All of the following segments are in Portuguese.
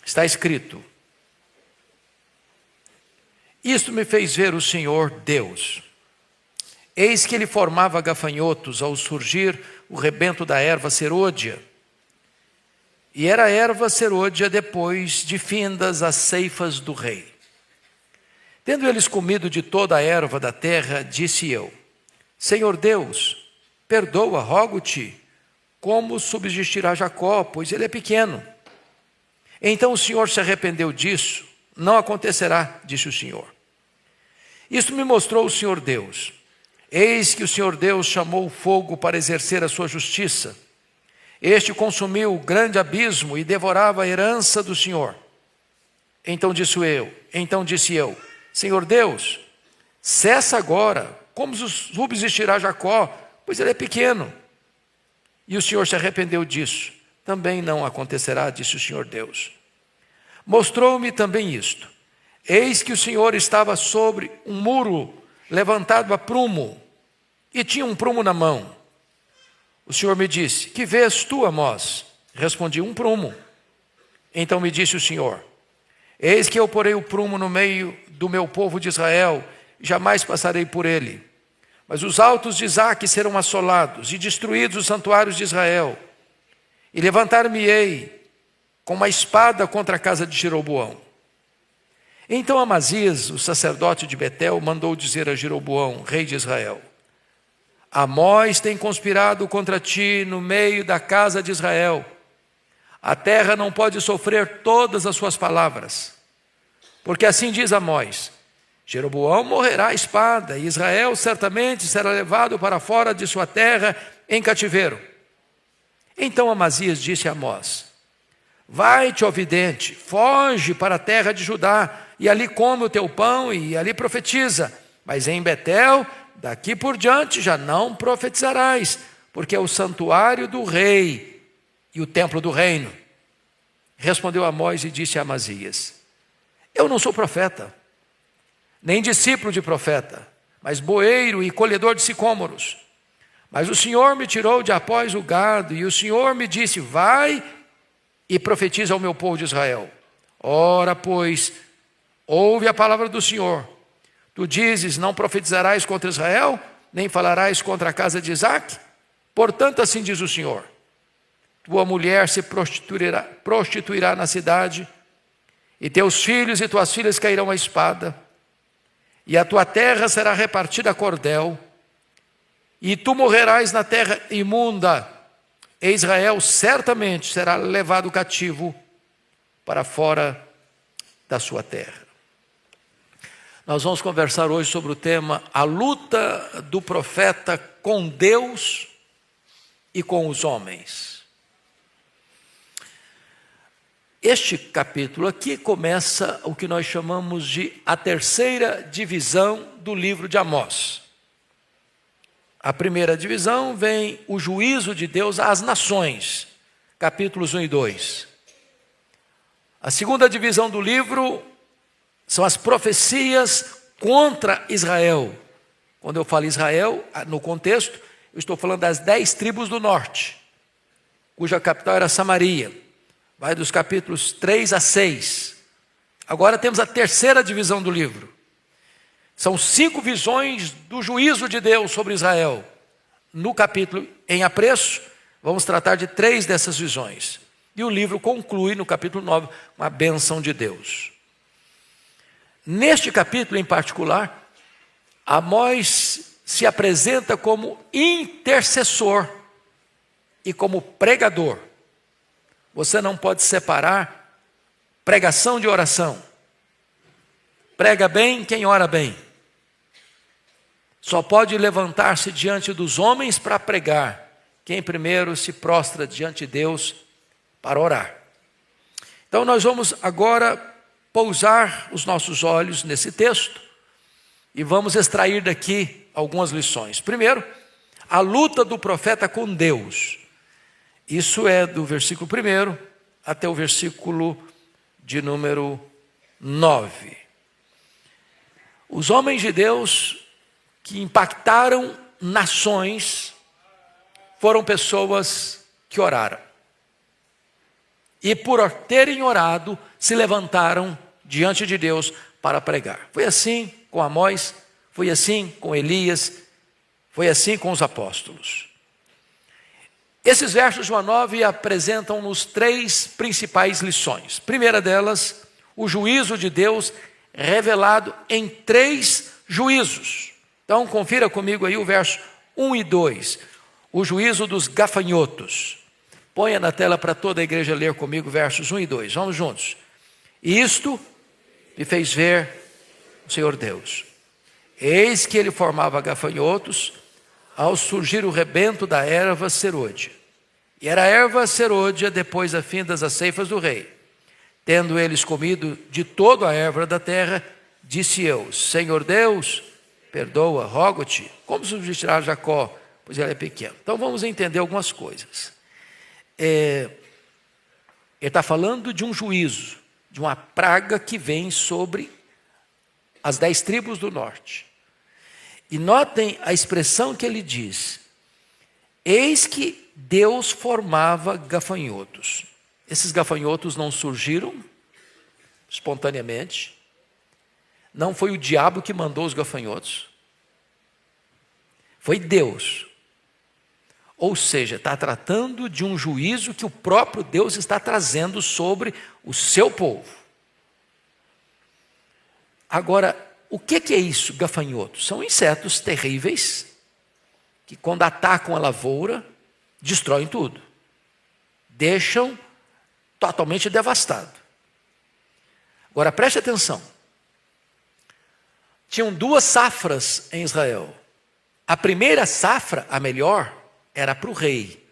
Está escrito: isto me fez ver o Senhor Deus. Eis que ele formava gafanhotos ao surgir o rebento da erva serôdia. E era a erva serôdia depois de findas as ceifas do rei. Tendo eles comido de toda a erva da terra, disse eu: Senhor Deus, perdoa, rogo-te, como subsistirá Jacó, pois ele é pequeno. Então o Senhor se arrependeu disso. Não acontecerá, disse o Senhor. Isto me mostrou o Senhor Deus. Eis que o Senhor Deus chamou o fogo para exercer a sua justiça. Este consumiu o grande abismo e devorava a herança do Senhor. Então disse eu, Senhor Deus, cessa agora, como subsistirá Jacó, pois ele é pequeno. E o Senhor se arrependeu disso. Também não acontecerá, disse o Senhor Deus. Mostrou-me também isto. Eis que o Senhor estava sobre um muro levantado a prumo, e tinha um prumo na mão. O Senhor me disse: que vês tu, Amós? Respondi: um prumo. Então me disse o Senhor: eis que eu porei o prumo no meio do meu povo de Israel, jamais passarei por ele. Mas os altos de Isaque serão assolados, e destruídos os santuários de Israel. E levantar-me-ei com uma espada contra a casa de Jeroboão. Então Amazias, o sacerdote de Betel, mandou dizer a Jeroboão, rei de Israel: Amós tem conspirado contra ti no meio da casa de Israel. A terra não pode sofrer todas as suas palavras. Porque assim diz Amós: Jeroboão morrerá à espada, e Israel certamente será levado para fora de sua terra em cativeiro. Então Amazias disse a Amós: vai-te, ó vidente, foge para a terra de Judá, e ali come o teu pão, e ali profetiza. Mas em Betel, daqui por diante, já não profetizarás, porque é o santuário do rei e o templo do reino. Respondeu Amós e disse a Amazias: eu não sou profeta, nem discípulo de profeta, mas boeiro e colhedor de sicômoros. Mas o Senhor me tirou de após o gado, e o Senhor me disse: vai e profetiza ao meu povo de Israel. Ora, pois, ouve a palavra do Senhor. Tu dizes: não profetizarás contra Israel, nem falarás contra a casa de Isaque? Portanto, assim diz o Senhor: tua mulher se prostituirá na cidade, e teus filhos e tuas filhas cairão à espada, e a tua terra será repartida a cordel, e tu morrerás na terra imunda, e Israel certamente será levado cativo para fora da sua terra. Nós vamos conversar hoje sobre o tema: a luta do profeta com Deus e com os homens. Este capítulo aqui começa o que nós chamamos de a terceira divisão do livro de Amós. A primeira divisão vem o juízo de Deus às nações, capítulos 1 e 2. A segunda divisão do livro são as profecias contra Israel. Quando eu falo Israel, no contexto, eu estou falando das 10 tribos do norte, cuja capital era Samaria. Vai dos capítulos 3 a 6. Agora temos a terceira divisão do livro. São 5 visões do juízo de Deus sobre Israel. No capítulo em apreço, vamos tratar de 3 dessas visões. E o livro conclui no capítulo 9 com a bênção de Deus. Neste capítulo em particular, Amós se apresenta como intercessor e como pregador. Você não pode separar pregação de oração. Prega bem quem ora bem. Só pode levantar-se diante dos homens para pregar quem primeiro se prostra diante de Deus para orar. Então nós vamos agora pousar os nossos olhos nesse texto e vamos extrair daqui algumas lições. Primeiro, a luta do profeta com Deus. Isso é do versículo 1 até o versículo de número 9. Os homens de Deus que impactaram nações foram pessoas que oraram. e por terem orado, se levantaram diante de Deus para pregar. Foi assim com Amós, foi assim com Elias, foi assim com os apóstolos. Esses versos de João 9 apresentam-nos 3 principais lições. Primeira delas, o juízo de Deus revelado em 3 juízos. Então, confira comigo aí o verso 1 e 2. O juízo dos gafanhotos. Ponha na tela para toda a igreja ler comigo versos 1 e 2. Vamos juntos. Isto me fez ver o Senhor Deus. Eis que ele formava gafanhotos ao surgir o rebento da erva serôdia. E era a erva serôdia depois da findas das ceifas do rei. Tendo eles comido de toda a erva da terra, disse eu, Senhor Deus, perdoa, rogo-te, como substituirá Jacó, pois ele é pequeno. Então vamos entender algumas coisas. Ele está falando de um juízo, de uma praga que vem sobre as 10 tribos do norte. E notem a expressão que ele diz, eis que Deus formava gafanhotos. Esses gafanhotos não surgiram espontaneamente, não foi o diabo que mandou os gafanhotos, foi Deus. Ou seja, está tratando de um juízo que o próprio Deus está trazendo sobre o seu povo. Agora, o que é isso, gafanhotos? São insetos terríveis, que quando atacam a lavoura, destroem tudo. Deixam totalmente devastado. Agora, preste atenção. Tinham 2 safras em Israel. A primeira safra, a melhor, era para o rei.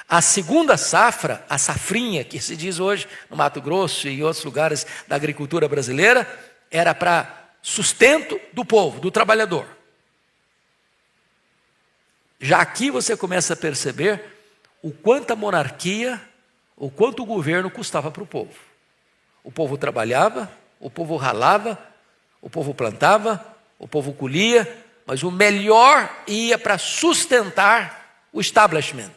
A segunda safra, a safrinha, que se diz hoje no Mato Grosso e em outros lugares da agricultura brasileira, era para sustento do povo, do trabalhador. Já aqui você começa a perceber o quanto a monarquia, o quanto o governo custava para o povo. O povo trabalhava, o povo ralava, o povo plantava, o povo colhia, mas o melhor ia para sustentar o establishment.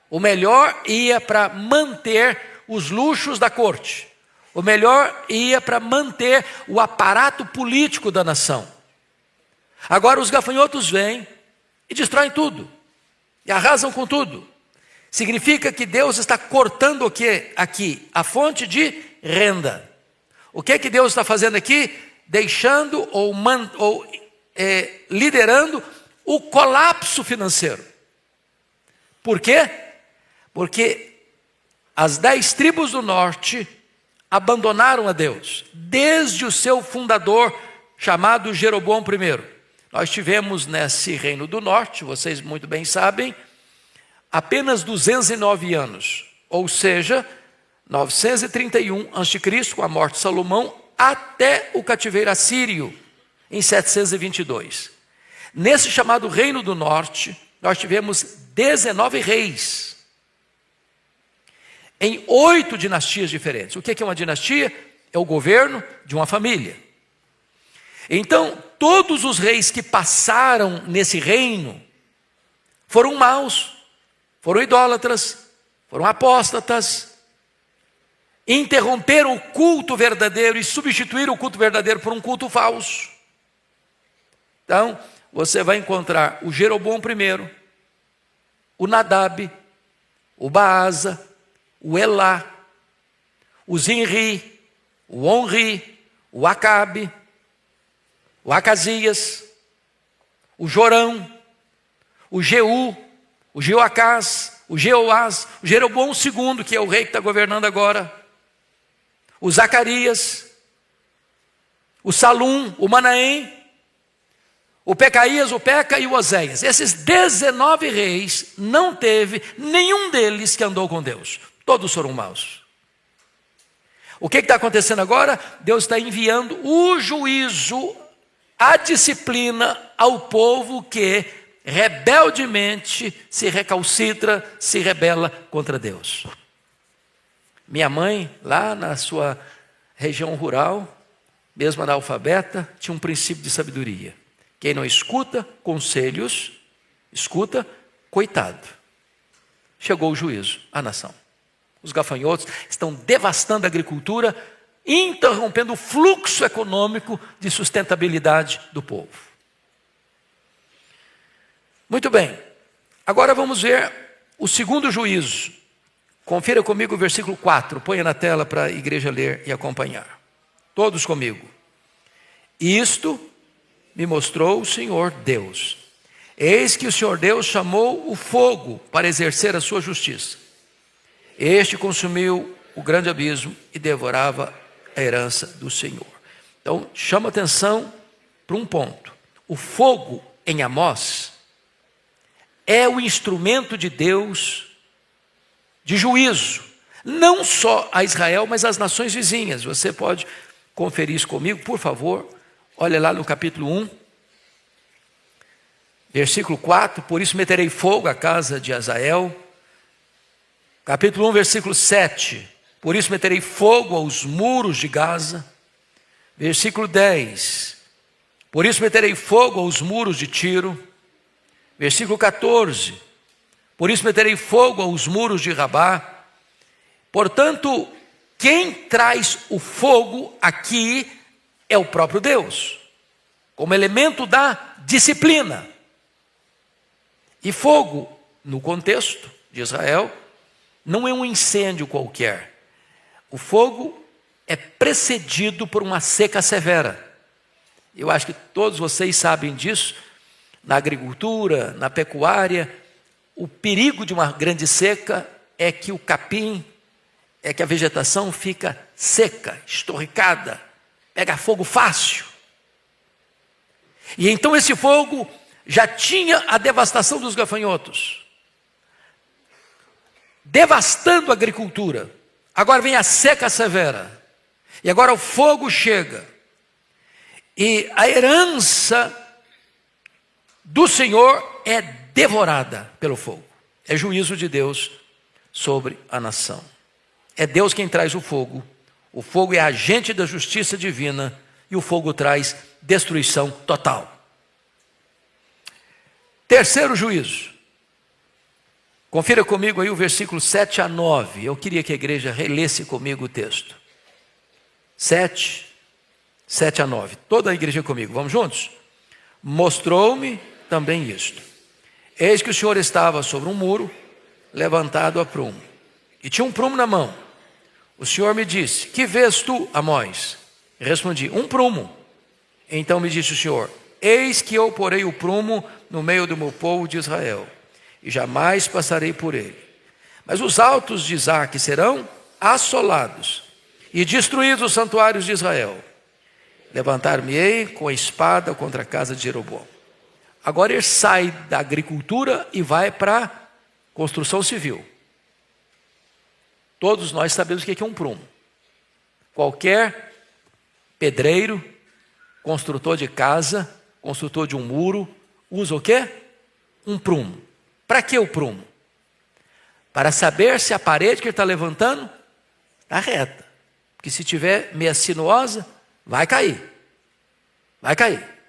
O melhor ia para manter os luxos da corte. O melhor ia para manter o aparato político da nação. Agora os gafanhotos vêm e destroem tudo. E arrasam com tudo. Significa que Deus está cortando o que aqui? A fonte de renda. O que Deus está fazendo aqui? Deixando ou liderando o colapso financeiro. Por quê? Porque as 10 tribos do norte abandonaram a Deus, desde o seu fundador, chamado Jeroboão I. Nós tivemos nesse reino do norte, vocês muito bem sabem, apenas 209 anos, ou seja, 931 a.C., com a morte de Salomão, até o cativeiro assírio, em 722. Nesse chamado Reino do Norte, nós tivemos 19 reis, em 8 dinastias diferentes. O que é uma dinastia? É o governo de uma família. Então, todos os reis que passaram nesse reino foram maus, foram idólatras, foram apóstatas, interromperam o culto verdadeiro e substituíram o culto verdadeiro por um culto falso. Então, você vai encontrar o Jeroboão I, o Nadab, o Baasa, o Elá, o Zinri, o Onri, o Acabe, o Acasias, o Jorão, o Jeú, o Jeoacás, o Jeoás, o Jeroboão II, que é o rei que está governando agora, o Zacarias, o Salum, o Manaém, o Pecaías, o Peca e o Oséias. Esses 19 reis, não teve nenhum deles que andou com Deus. Todos foram maus. O que está acontecendo agora? Deus está enviando o juízo, a disciplina ao povo que rebeldemente se recalcitra, se rebela contra Deus. Minha mãe, lá na sua região rural, mesmo analfabeta, tinha um princípio de sabedoria. Quem não escuta conselhos, escuta, coitado. Chegou o juízo à nação. Os gafanhotos estão devastando a agricultura, interrompendo o fluxo econômico de sustentabilidade do povo. Muito bem, agora vamos ver o segundo juízo. Confira comigo o versículo 4, ponha na tela para a igreja ler e acompanhar. Todos comigo. Isto me mostrou o Senhor Deus. Eis que o Senhor Deus chamou o fogo para exercer a sua justiça. Este consumiu o grande abismo e devorava a herança do Senhor. Então, chama atenção para um ponto. O fogo em Amós é o instrumento de Deus de juízo, não só a Israel, mas às nações vizinhas. Você pode conferir isso comigo, por favor. Olha lá no capítulo 1, versículo 4. Por isso meterei fogo à casa de Azael. Capítulo 1, versículo 7. Por isso meterei fogo aos muros de Gaza. Versículo 10. Por isso meterei fogo aos muros de Tiro. Versículo 14. Por isso meterei fogo aos muros de Rabá. Portanto, quem traz o fogo aqui é o próprio Deus, como elemento da disciplina. E fogo, no contexto de Israel, não é um incêndio qualquer. O fogo é precedido por uma seca severa. Eu acho que todos vocês sabem disso. Na agricultura, na pecuária, o perigo de uma grande seca é que o capim, é que a vegetação fica seca, estorricada, pega fogo fácil. E então esse fogo já tinha a devastação dos gafanhotos, devastando a agricultura. Agora vem a seca severa. E agora o fogo chega. E a herança do Senhor é devorada pelo fogo. É juízo de Deus sobre a nação. É Deus quem traz o fogo. O fogo é agente da justiça divina e o fogo traz destruição total. Terceiro juízo. Confira comigo aí o versículo 7 a 9. Eu queria que a igreja relesse comigo o texto. 7 a 9. Toda a igreja comigo, vamos juntos? Mostrou-me também isto. Eis que o Senhor estava sobre um muro, levantado a prumo, e tinha um prumo na mão. O Senhor me disse: que vês tu, Amós? E respondi: um prumo. Então me disse o Senhor: eis que eu porei o prumo no meio do meu povo de Israel, e jamais passarei por ele. Mas os altos de Isaque serão assolados, e destruídos os santuários de Israel. Levantar-me-ei com a espada contra a casa de Jeroboão. Agora ele sai da agricultura e vai para a construção civil. Todos nós sabemos o que é um prumo. Qualquer pedreiro, construtor de casa, construtor de um muro, usa o quê? Um prumo. Para que o prumo? Para saber se a parede que ele está levantando está reta. Porque se tiver meia sinuosa, vai cair. Vai cair.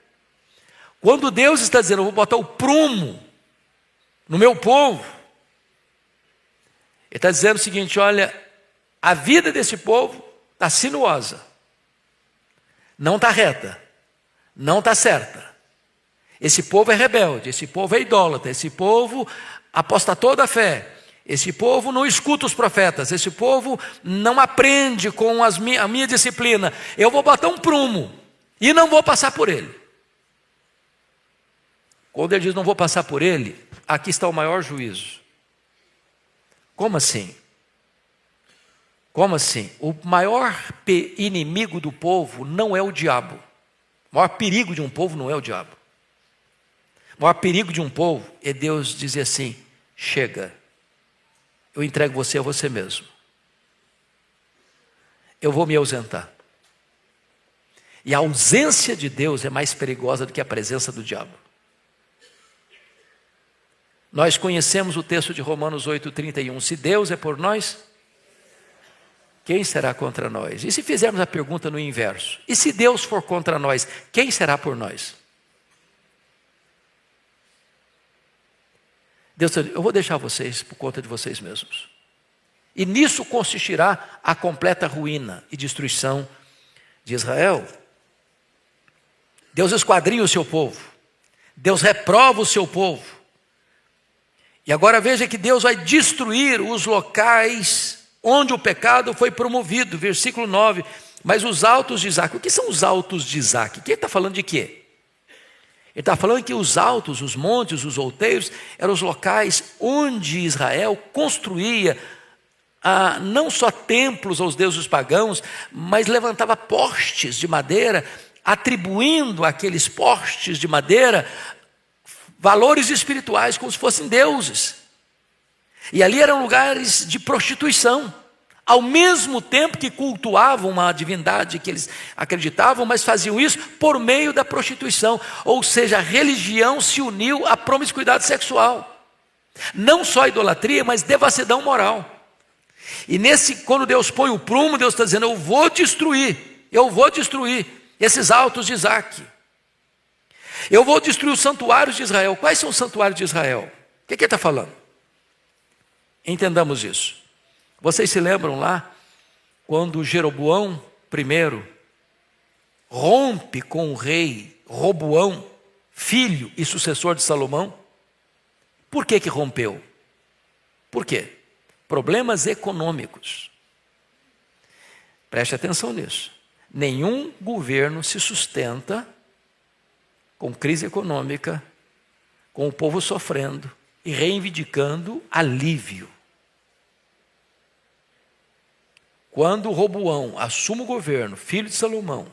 Quando Deus está dizendo: eu vou botar o prumo no meu povo, Ele está dizendo o seguinte: olha, a vida desse povo está sinuosa, não está reta, não está certa. Esse povo é rebelde, esse povo é idólatra, esse povo apostatou da fé, esse povo não escuta os profetas, esse povo não aprende com a minha disciplina. Eu vou botar um prumo e não vou passar por ele. Quando ele diz não vou passar por ele, aqui está o maior juízo. Como assim? Como assim? O maior inimigo do povo não é o diabo. O maior perigo de um povo não é o diabo. O maior perigo de um povo é Deus dizer assim: chega, eu entrego você a você mesmo. Eu vou me ausentar. E a ausência de Deus é mais perigosa do que a presença do diabo. Nós conhecemos o texto de Romanos 8,31. Se Deus é por nós, quem será contra nós? E se fizermos a pergunta no inverso? E se Deus for contra nós, quem será por nós? Deus, eu vou deixar vocês por conta de vocês mesmos. E nisso consistirá a completa ruína e destruição de Israel. Deus esquadrinha o seu povo. Deus reprova o seu povo. E agora veja que Deus vai destruir os locais onde o pecado foi promovido. Versículo 9. Mas os altos de Isaac. O que são os altos de Isaac? Ele está falando de quê? Ele está falando que os altos, os montes, os outeiros, eram os locais onde Israel construía não só templos aos deuses pagãos, mas levantava postes de madeira, atribuindo àqueles postes de madeira valores espirituais, como se fossem deuses. E ali eram lugares de prostituição, ao mesmo tempo que cultuavam uma divindade que eles acreditavam, mas faziam isso por meio da prostituição. Ou seja, a religião se uniu à promiscuidade sexual. Não só idolatria, mas devassidão moral. E quando Deus põe o prumo, Deus está dizendo, eu vou destruir esses altos de Isaac. Eu vou destruir os santuários de Israel. Quais são os santuários de Israel? O que ele está falando? Entendamos isso. Vocês se lembram lá, quando Jeroboão I rompe com o rei Roboão, filho e sucessor de Salomão? Por que rompeu? Por quê? Problemas econômicos. Preste atenção nisso. Nenhum governo se sustenta com crise econômica, com o povo sofrendo e reivindicando alívio. Quando Roboão assume o governo, filho de Salomão,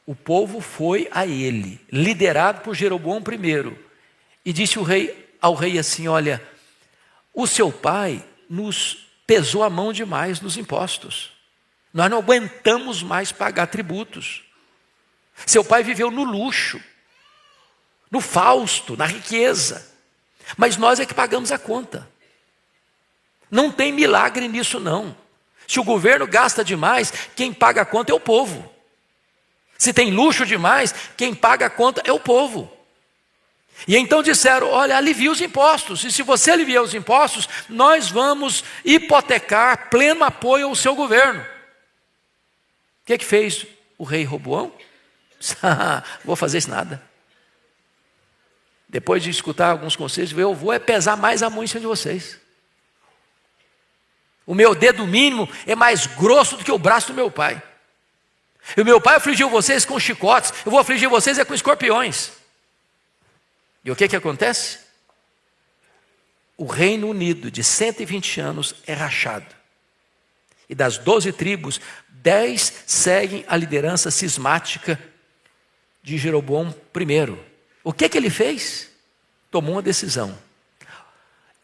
o povo foi a ele, liderado por Jeroboão I, e disse ao rei assim, olha, o seu pai nos pesou a mão demais nos impostos. Nós não aguentamos mais pagar tributos. Seu pai viveu no luxo, no fausto, na riqueza. Mas nós é que pagamos a conta. Não tem milagre nisso não. Se o governo gasta demais, quem paga a conta é o povo. Se tem luxo demais, quem paga a conta é o povo. E então disseram, olha, alivia os impostos. E se você aliviar os impostos, nós vamos hipotecar pleno apoio ao seu governo. O que fez o rei Roboão? Vou fazer isso nada. Depois de escutar alguns conselhos, eu vou pesar mais a mão em cima de vocês. O meu dedo mínimo é mais grosso do que o braço do meu pai. E o meu pai afligiu vocês com chicotes, eu vou afligir vocês com escorpiões. E o que acontece? O Reino Unido de 120 anos é rachado. E das 12 tribos, 10 seguem a liderança cismática de Jeroboão I. O que ele fez? Tomou uma decisão.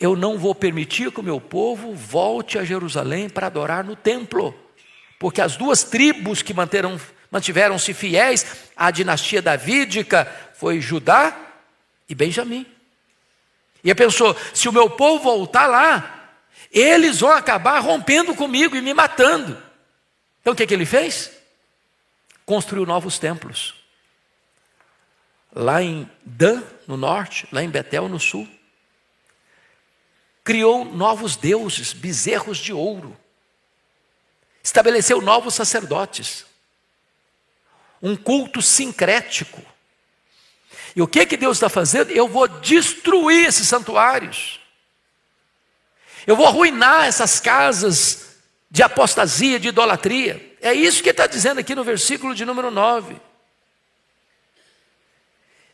Eu não vou permitir que o meu povo volte a Jerusalém para adorar no templo. Porque as duas tribos que mantiveram-se fiéis à dinastia davídica foi Judá e Benjamim. E ele pensou, se o meu povo voltar lá, eles vão acabar rompendo comigo e me matando. Então o que ele fez? Construiu novos templos. Lá em Dan, no norte, lá em Betel, no sul. Criou novos deuses, bezerros de ouro. Estabeleceu novos sacerdotes. Um culto sincrético. E o que Deus está fazendo? Eu vou destruir esses santuários. Eu vou arruinar essas casas de apostasia, de idolatria. É isso que ele está dizendo aqui no versículo de número 9.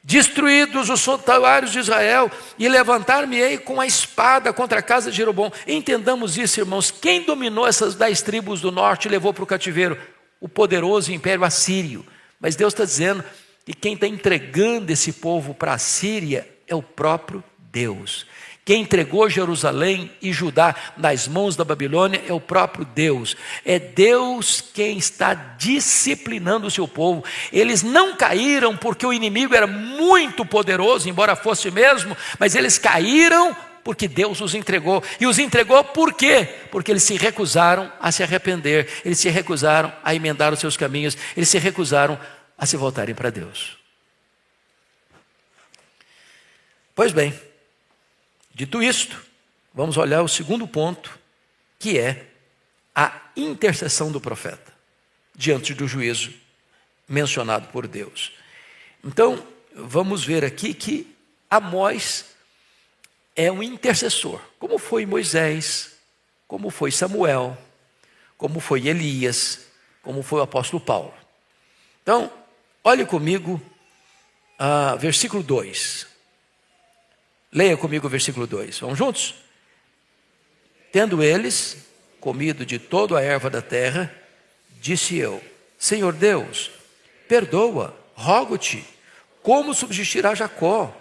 Destruídos os santuários de Israel, e levantar-me-ei com a espada contra a casa de Jeroboão. Entendamos isso, irmãos. Quem dominou essas 10 tribos do norte e levou para o cativeiro? O poderoso império assírio. Mas Deus está dizendo que quem está entregando esse povo para a Síria é o próprio Deus. Quem entregou Jerusalém e Judá nas mãos da Babilônia é o próprio Deus. É Deus quem está disciplinando o seu povo. Eles não caíram porque o inimigo era muito poderoso, embora fosse mesmo, mas eles caíram porque Deus os entregou. E os entregou por quê? Porque eles se recusaram a se arrepender, eles se recusaram a emendar os seus caminhos, eles se recusaram a se voltarem para Deus. Pois bem, dito isto, vamos olhar o segundo ponto que é a intercessão do profeta diante do juízo mencionado por Deus. Então, vamos ver aqui que Amós é um intercessor, como foi Moisés, como foi Samuel, como foi Elias, como foi o apóstolo Paulo. Então, olhe comigo versículo 2. Leia comigo o versículo 2. Vamos juntos? Tendo eles comido de toda a erva da terra, disse eu: Senhor Deus, perdoa, rogo-te, como subsistirá Jacó,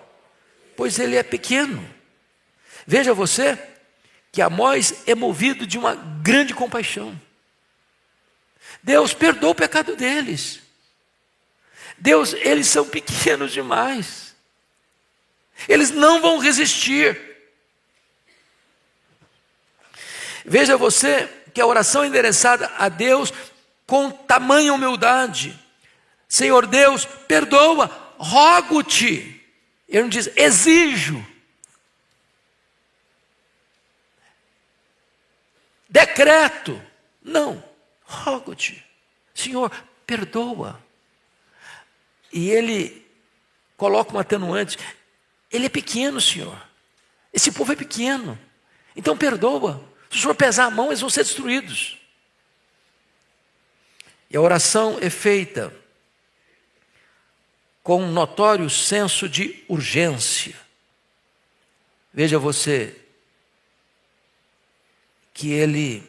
pois ele é pequeno. Veja você que Amós é movido de uma grande compaixão. Deus, perdoa o pecado deles. Deus, eles são pequenos demais. Eles não vão resistir. Veja você que a oração é endereçada a Deus com tamanha humildade. Senhor Deus, perdoa, rogo-te. Ele não diz, exijo. Decreto. Não, rogo-te. Senhor, perdoa. E ele coloca um atenuante. Ele é pequeno, Senhor. Esse povo é pequeno. Então perdoa. Se o Senhor pesar a mão, eles vão ser destruídos. E a oração é feita com um notório senso de urgência. Veja você que ele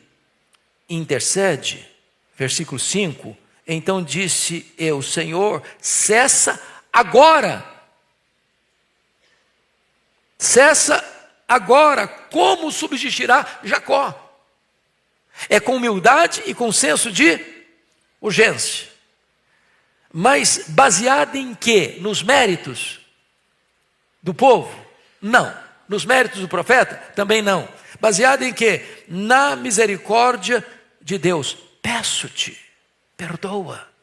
intercede, versículo 5, então disse eu, Senhor, cessa agora. Cessa agora, como subsistirá Jacó? É com humildade e com senso de urgência. Mas baseado em quê? Nos méritos do povo? Não. Nos méritos do profeta? Também não. Baseado em quê? Na misericórdia de Deus. Peço-te, perdoa.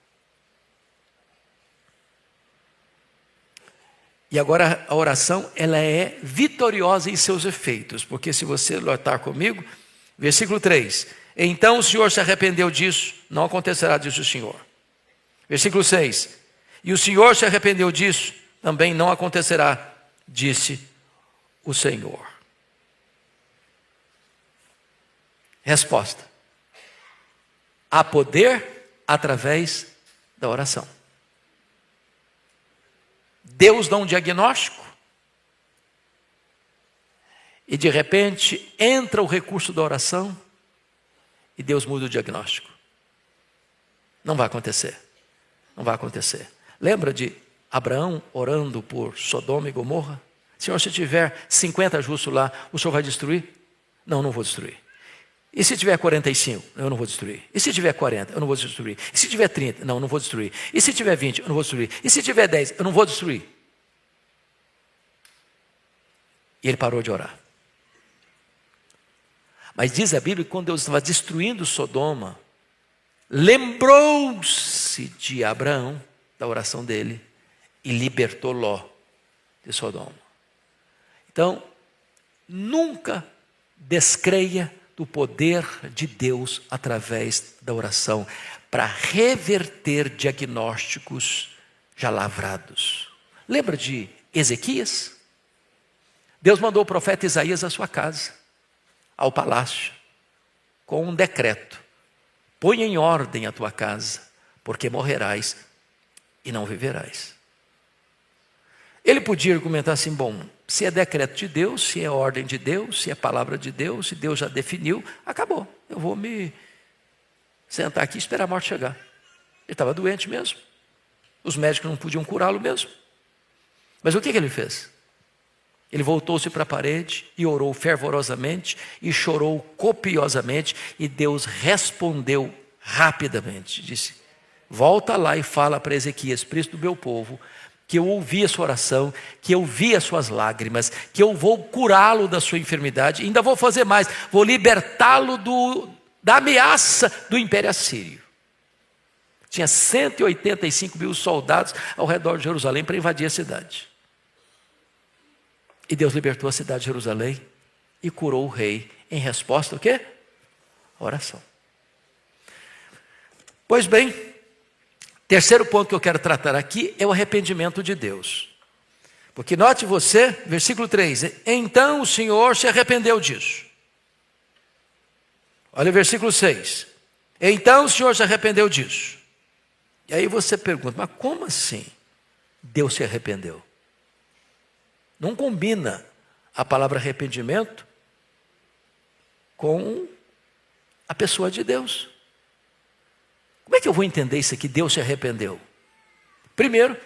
E agora a oração, ela é vitoriosa em seus efeitos, porque se você notar comigo, versículo 3, então o Senhor se arrependeu disso, não acontecerá, disse o Senhor. Versículo 6, e o Senhor se arrependeu disso, também não acontecerá, disse o Senhor. Resposta: há poder através da oração. Deus dá um diagnóstico e de repente entra o recurso da oração e Deus muda o diagnóstico. Não vai acontecer. Não vai acontecer. Lembra de Abraão orando por Sodoma e Gomorra? Senhor, se tiver 50 justos lá, o Senhor vai destruir? Não, não vou destruir. E se tiver 45? Eu não vou destruir. E se tiver 40? Eu não vou destruir. E se tiver 30? Não, não vou destruir. E se tiver 20? Eu não vou destruir. E se tiver 10? Eu não vou destruir. E ele parou de orar. Mas diz a Bíblia que quando Deus estava destruindo Sodoma, lembrou-se de Abraão, da oração dele, e libertou Ló de Sodoma. Então, nunca descreia do poder de Deus através da oração para reverter diagnósticos já lavrados. Lembra de Ezequias? Deus mandou o profeta Isaías à sua casa, ao palácio, com um decreto: põe em ordem a tua casa, porque morrerás e não viverás. Ele podia argumentar assim: bom, se é decreto de Deus, se é ordem de Deus, se é palavra de Deus, se Deus já definiu, acabou. Eu vou me sentar aqui e esperar a morte chegar. Ele estava doente mesmo. Os médicos não podiam curá-lo mesmo. Mas o que ele fez? Ele voltou-se para a parede e orou fervorosamente e chorou copiosamente, e Deus respondeu rapidamente. Disse: volta lá e fala para Ezequias, príncipe do meu povo, que eu ouvi a sua oração, que eu vi as suas lágrimas, que eu vou curá-lo da sua enfermidade, e ainda vou fazer mais, vou libertá-lo da ameaça do Império Assírio. Tinha 185 mil soldados ao redor de Jerusalém para invadir a cidade. E Deus libertou a cidade de Jerusalém e curou o rei. Em resposta, o quê? Oração. Pois bem, terceiro ponto que eu quero tratar aqui é o arrependimento de Deus. Porque note você, versículo 3, então o Senhor se arrependeu disso. Olha o versículo 6, então o Senhor se arrependeu disso. E aí você pergunta, mas como assim Deus se arrependeu? Não combina a palavra arrependimento com a pessoa de Deus. Como é que eu vou entender isso aqui, Deus se arrependeu? Primeiro,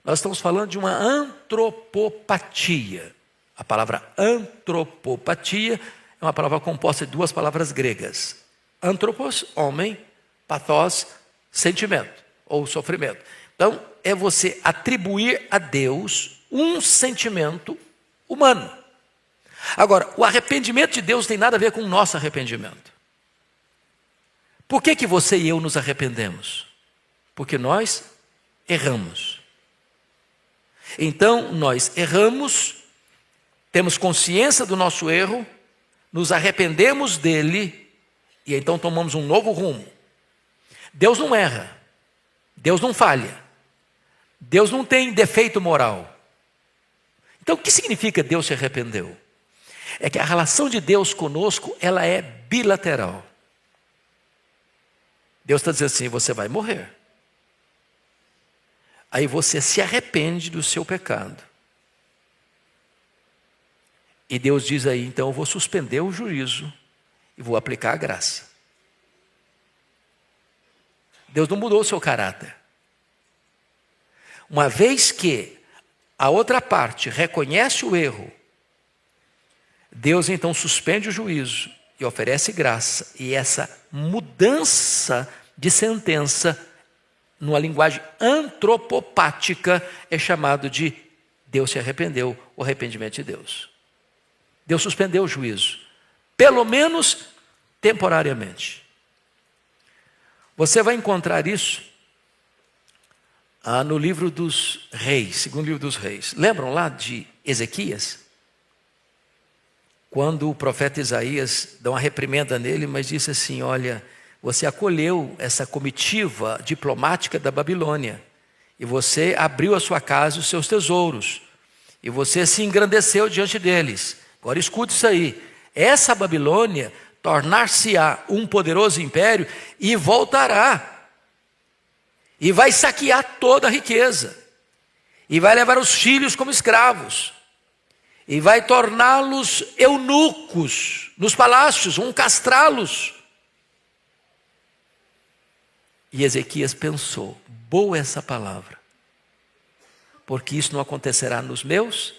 nós estamos falando de uma antropopatia. A palavra antropopatia é uma palavra composta de duas palavras gregas. Antropos, homem, pathos, sentimento ou sofrimento. Então, é você atribuir a Deus um sentimento humano. Agora, o arrependimento de Deus tem nada a ver com o nosso arrependimento. Por que você e eu nos arrependemos? Porque nós erramos. Então, nós erramos, temos consciência do nosso erro, nos arrependemos dele e então tomamos um novo rumo. Deus não erra, Deus não falha, Deus não tem defeito moral. Então, o que significa Deus se arrependeu? É que a relação de Deus conosco, ela é bilateral. Deus está dizendo assim, você vai morrer. Aí você se arrepende do seu pecado. E Deus diz aí, então eu vou suspender o juízo e vou aplicar a graça. Deus não mudou o seu caráter. Uma vez que a outra parte reconhece o erro, Deus então suspende o juízo e oferece graça. E essa mudança de sentença, numa linguagem antropopática, é chamado de Deus se arrependeu, o arrependimento de Deus. Deus suspendeu o juízo, pelo menos temporariamente. Você vai encontrar isso no livro dos reis, segundo livro dos reis. Lembram lá de Ezequias? Quando o profeta Isaías dá uma reprimenda nele, mas disse assim, olha, você acolheu essa comitiva diplomática da Babilônia, e você abriu a sua casa e os seus tesouros, e você se engrandeceu diante deles. Agora escute isso aí, essa Babilônia tornar-se-á um poderoso império e voltará, e vai saquear toda a riqueza, e vai levar os filhos como escravos, e vai torná-los eunucos nos palácios, vão castrá-los. E Ezequias pensou, boa essa palavra, porque isso não acontecerá nos meus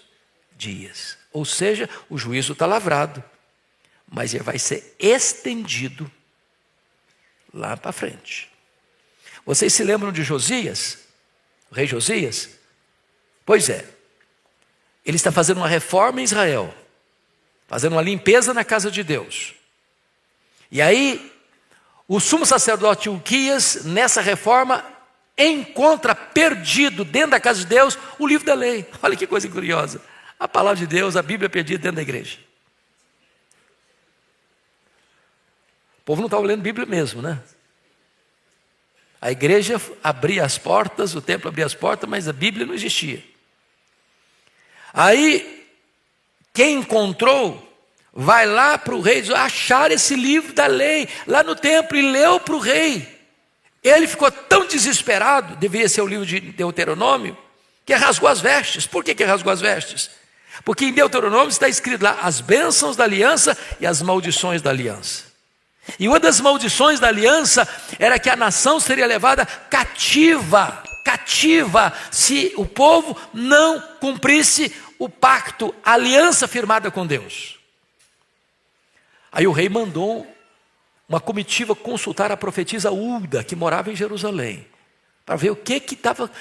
dias. Ou seja, o juízo está lavrado, mas ele vai ser estendido lá para frente. Vocês se lembram de Josias? O rei Josias? Pois é, ele está fazendo uma reforma em Israel, fazendo uma limpeza na casa de Deus. E aí, o sumo sacerdote Hilquias, nessa reforma, encontra perdido dentro da casa de Deus o livro da lei. Olha que coisa curiosa. A palavra de Deus, a Bíblia perdida dentro da igreja. O povo não estava lendo Bíblia mesmo, né? A igreja abria as portas, o templo abria as portas, mas a Bíblia não existia. Aí, quem encontrou, vai lá para o rei, diz, achar esse livro da lei, lá no templo, e leu para o rei. Ele ficou tão desesperado, deveria ser o livro de Deuteronômio, que rasgou as vestes. Por que rasgou as vestes? Porque em Deuteronômio está escrito lá, as bênçãos da aliança e as maldições da aliança. E uma das maldições da aliança era que a nação seria levada cativa, se o povo não cumprisse o pacto, a aliança firmada com Deus. Aí o rei mandou uma comitiva consultar a profetisa Hulda, que morava em Jerusalém, para ver o que estava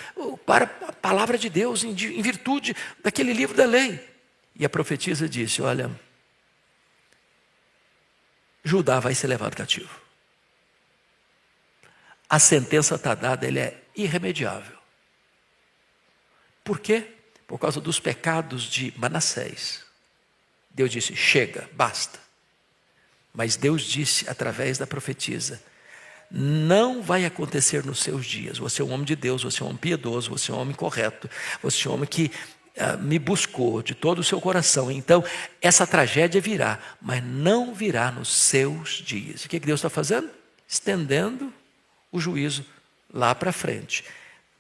para a palavra de Deus em virtude daquele livro da lei. E a profetisa disse, olha, Judá vai ser levado cativo. A sentença está dada, ele é irremediável. Por quê? Por causa dos pecados de Manassés. Deus disse, chega, basta. Mas Deus disse através da profetisa: não vai acontecer nos seus dias. Você é um homem de Deus, você é um homem piedoso, você é um homem correto, você é um homem que me buscou de todo o seu coração. Então, essa tragédia virá, mas não virá nos seus dias. O que Deus está fazendo? Estendendo o juízo lá para frente.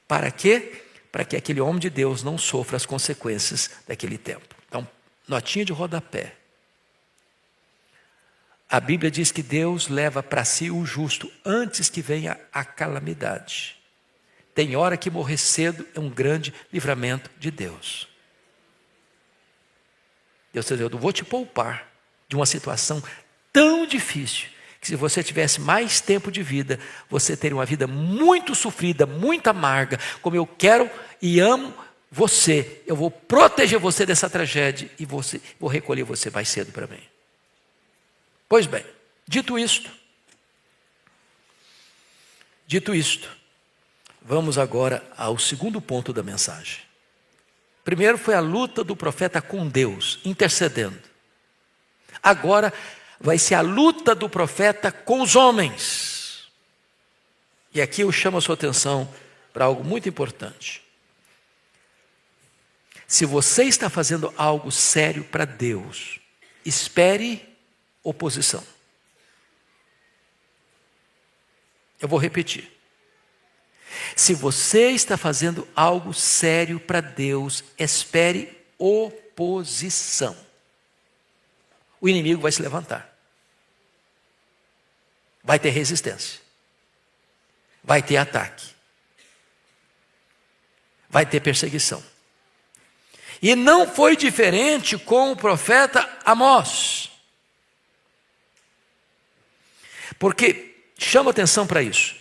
Para quê? Para que aquele homem de Deus não sofra as consequências daquele tempo. Então, notinha de rodapé. A Bíblia diz que Deus leva para si o justo antes que venha a calamidade. Tem hora que morrer cedo é um grande livramento de Deus. Deus diz: eu não vou te poupar de uma situação tão difícil, que se você tivesse mais tempo de vida, você teria uma vida muito sofrida, muito amarga, como eu quero e amo você. Eu vou proteger você dessa tragédia e vou recolher você mais cedo para mim. Pois bem, dito isto, vamos agora ao segundo ponto da mensagem. Primeiro foi a luta do profeta com Deus, intercedendo. Agora vai ser a luta do profeta com os homens. E aqui eu chamo a sua atenção para algo muito importante. Se você está fazendo algo sério para Deus, espere oposição. Eu vou repetir. Se você está fazendo algo sério para Deus, espere oposição. O inimigo vai se levantar. Vai ter resistência. Vai ter ataque. Vai ter perseguição. E não foi diferente com o profeta Amós. Porque, chama atenção para isso.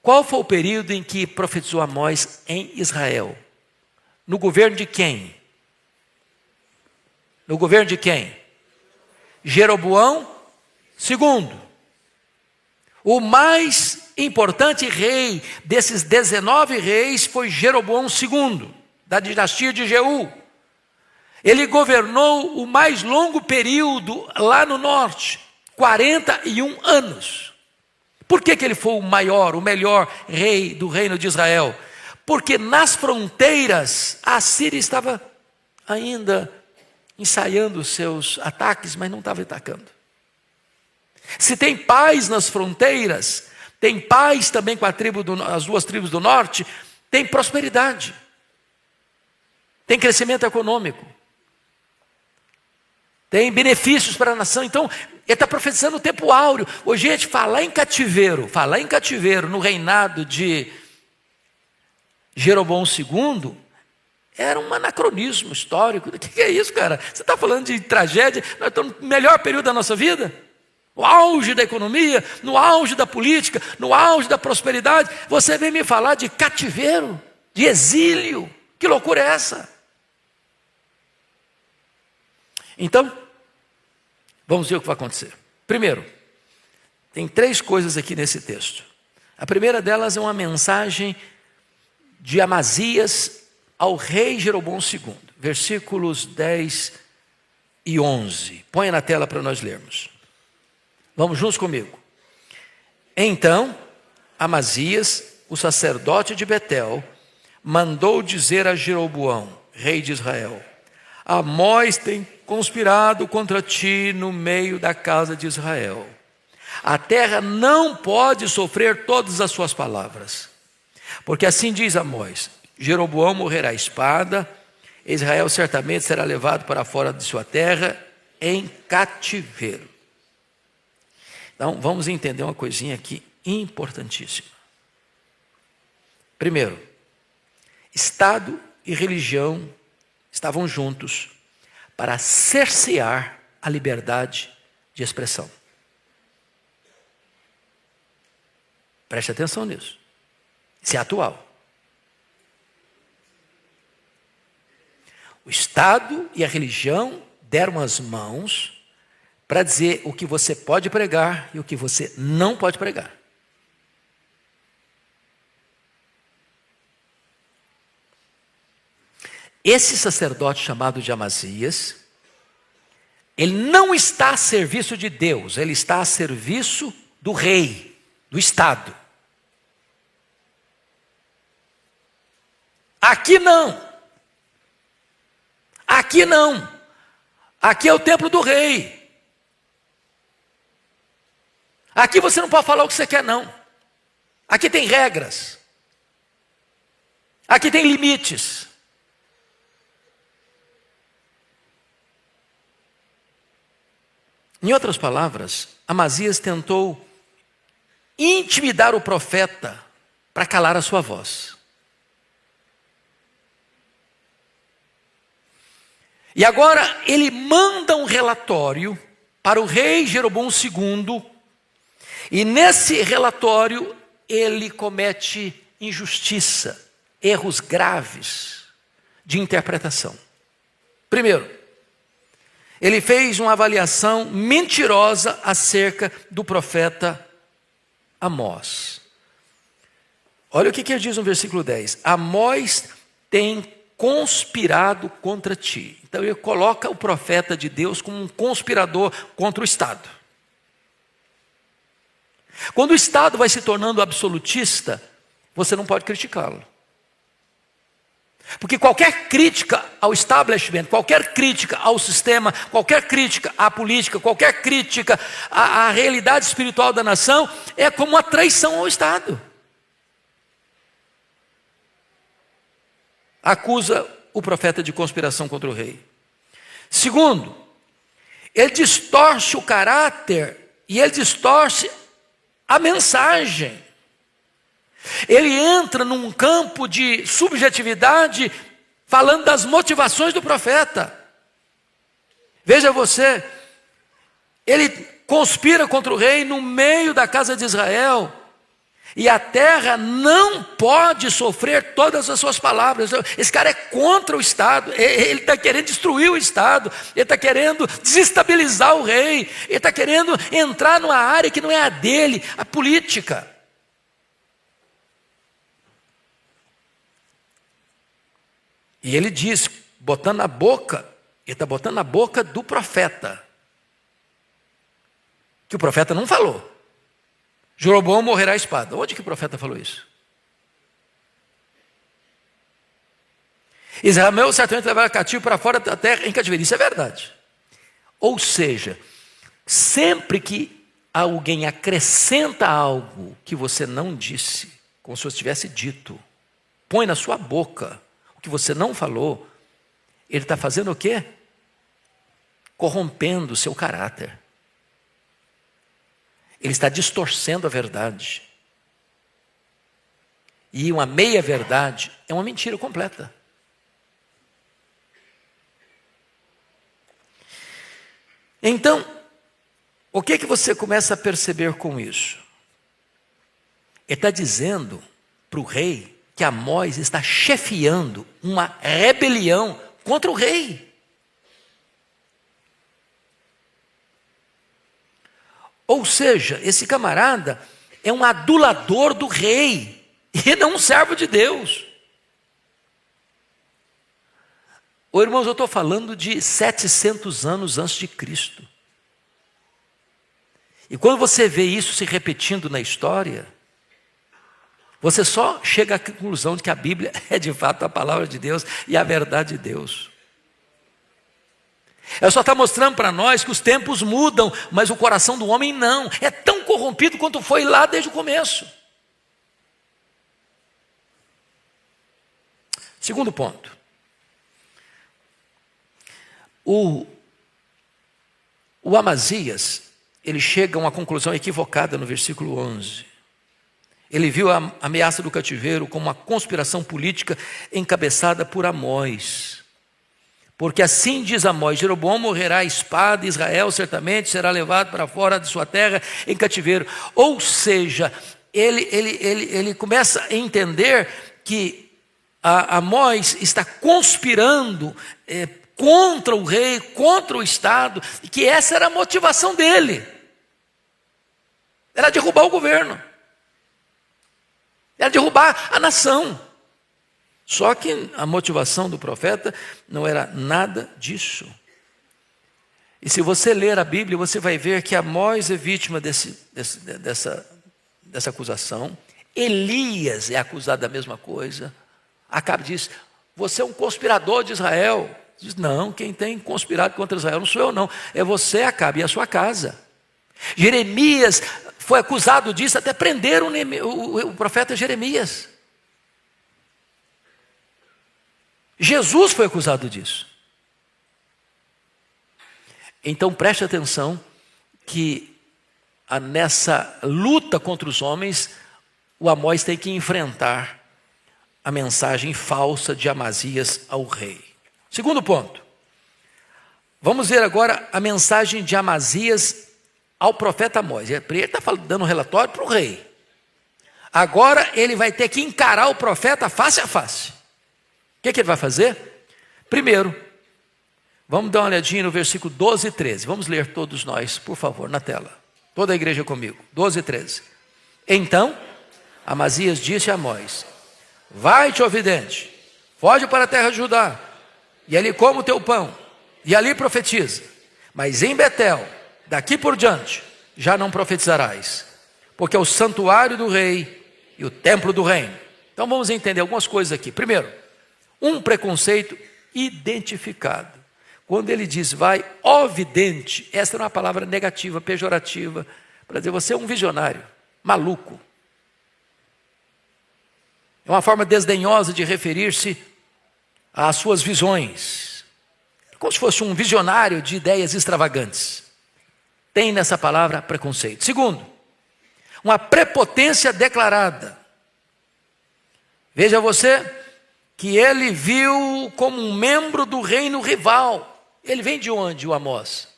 Qual foi o período em que profetizou Amós em Israel? No governo de quem? No governo de quem? Jeroboão II. O mais importante rei desses 19 reis foi Jeroboão II, da dinastia de Jeú. Ele governou o mais longo período lá no norte, 41 anos. Por que ele foi o maior, o melhor rei do reino de Israel? Porque nas fronteiras a Síria estava ainda ensaiando os seus ataques, mas não estava atacando. Se tem paz nas fronteiras, tem paz também com as duas tribos do norte, tem prosperidade, tem crescimento econômico, tem benefícios para a nação. Então, ele está profetizando o tempo áureo. Hoje, gente, falar em cativeiro no reinado de Jeroboão II, era um anacronismo histórico. O que é isso, cara? Você está falando de tragédia? Nós estamos no melhor período da nossa vida? No auge da economia, no auge da política, no auge da prosperidade. Você vem me falar de cativeiro, de exílio. Que loucura é essa? Então, vamos ver o que vai acontecer. Primeiro, tem 3 coisas aqui nesse texto. A primeira delas é uma mensagem de Amazias ao rei Jeroboão II, versículos 10 e 11. Põe na tela para nós lermos. Vamos juntos comigo. Então, Amazias, o sacerdote de Betel, mandou dizer a Jeroboão, rei de Israel: Amós tem conspirado contra ti no meio da casa de Israel. A terra não pode sofrer todas as suas palavras. Porque assim diz Amós: Jeroboão morrerá à espada, Israel certamente será levado para fora de sua terra em cativeiro. Então, vamos entender uma coisinha aqui importantíssima. Primeiro, Estado e religião estavam juntos para cercear a liberdade de expressão. Preste atenção nisso. Isso é atual. O Estado e a religião deram as mãos para dizer o que você pode pregar e o que você não pode pregar. Esse sacerdote chamado de Amazias ele não está a serviço de Deus, ele está a serviço do rei, do Estado. Aqui não. Aqui não. Aqui é o templo do rei. Aqui você não pode falar o que você quer, não. Aqui tem regras. Aqui tem limites. Em outras palavras, Amazias tentou intimidar o profeta para calar a sua voz. E agora ele manda um relatório para o rei Jeroboão II, e nesse relatório ele comete injustiça, erros graves de interpretação. Primeiro, ele fez uma avaliação mentirosa acerca do profeta Amós. Olha o que ele diz no versículo 10. Amós tem conspirado contra ti. Então ele coloca o profeta de Deus como um conspirador contra o Estado. Quando o Estado vai se tornando absolutista, você não pode criticá-lo. Porque qualquer crítica ao establishment, qualquer crítica ao sistema, qualquer crítica à política, qualquer crítica à realidade espiritual da nação, é como uma traição ao Estado. Acusa o profeta de conspiração contra o rei. Segundo, ele distorce o caráter e ele distorce a mensagem. Ele entra num campo de subjetividade, falando das motivações do profeta. Veja você, ele conspira contra o rei no meio da casa de Israel, e a terra não pode sofrer todas as suas palavras. Esse cara é contra o Estado, ele está querendo destruir o Estado, ele está querendo desestabilizar o rei, ele está querendo entrar numa área que não é a dele, a política. E ele diz, botando na boca, ele está botando na boca do profeta, que o profeta não falou. Jeroboão morrerá à espada. Onde que o profeta falou isso? Israel certamente levará cativo para fora da terra em cativeiro. Isso é verdade. Ou seja, sempre que alguém acrescenta algo que você não disse, como se você tivesse dito, põe na sua boca o que você não falou, ele está fazendo o quê? Corrompendo o seu caráter. Ele está distorcendo a verdade. E uma meia-verdade é uma mentira completa. Então, o que você começa a perceber com isso? Ele está dizendo para o rei que Amós está chefiando uma rebelião contra o rei. Ou seja, esse camarada é um adulador do rei, e não um servo de Deus. Ô, irmãos, eu estou falando de 700 anos antes de Cristo. E quando você vê isso se repetindo na história, você só chega à conclusão de que a Bíblia é de fato a palavra de Deus e a verdade de Deus. Ela só está mostrando para nós que os tempos mudam, mas o coração do homem não. É tão corrompido quanto foi lá desde o começo. Segundo ponto. O Amazias, ele chega a uma conclusão equivocada no versículo 11. Ele viu a ameaça do cativeiro como uma conspiração política encabeçada por Amós. Porque assim diz Amós, Jeroboão morrerá à espada, Israel certamente será levado para fora de sua terra em cativeiro. Ou seja, ele começa a entender que Amós está conspirando contra o rei, contra o Estado, e que essa era a motivação dele. Era derrubar o governo. Era derrubar a nação. Só que a motivação do profeta não era nada disso. E se você ler a Bíblia, você vai ver que Amós é vítima dessa acusação. Elias é acusado da mesma coisa. Acabe diz, você é um conspirador de Israel. Diz, não, quem tem conspirado contra Israel não sou eu não, é você, Acabe, e a sua casa. Jeremias foi acusado disso, até prenderam o profeta Jeremias. Jesus foi acusado disso. Então preste atenção que nessa luta contra os homens, o Amós tem que enfrentar a mensagem falsa de Amazias ao rei. Segundo ponto, vamos ver agora a mensagem de Amazias ao profeta Amós. Ele está dando um relatório para o rei. Agora ele vai ter que encarar o profeta face a face. O que ele vai fazer? Primeiro, vamos dar uma olhadinha no versículo 12 e 13. Vamos ler todos nós, por favor, na tela. Toda a igreja comigo. 12 e 13. Então, Amazias disse a Amós: vai-te, ó vidente, foge para a terra de Judá, e ali come o teu pão, e ali profetiza. Mas em Betel, daqui por diante, já não profetizarás, porque é o santuário do rei e o templo do reino. Então vamos entender algumas coisas aqui. Primeiro, um preconceito identificado. Quando ele diz, vai, ó vidente, essa é uma palavra negativa, pejorativa, para dizer, você é um visionário, maluco. É uma forma desdenhosa de referir-se às suas visões, como se fosse um visionário de ideias extravagantes. Tem nessa palavra preconceito. Segundo, uma prepotência declarada. Veja você que ele viu como um membro do reino rival. Ele vem de onde, o Amós?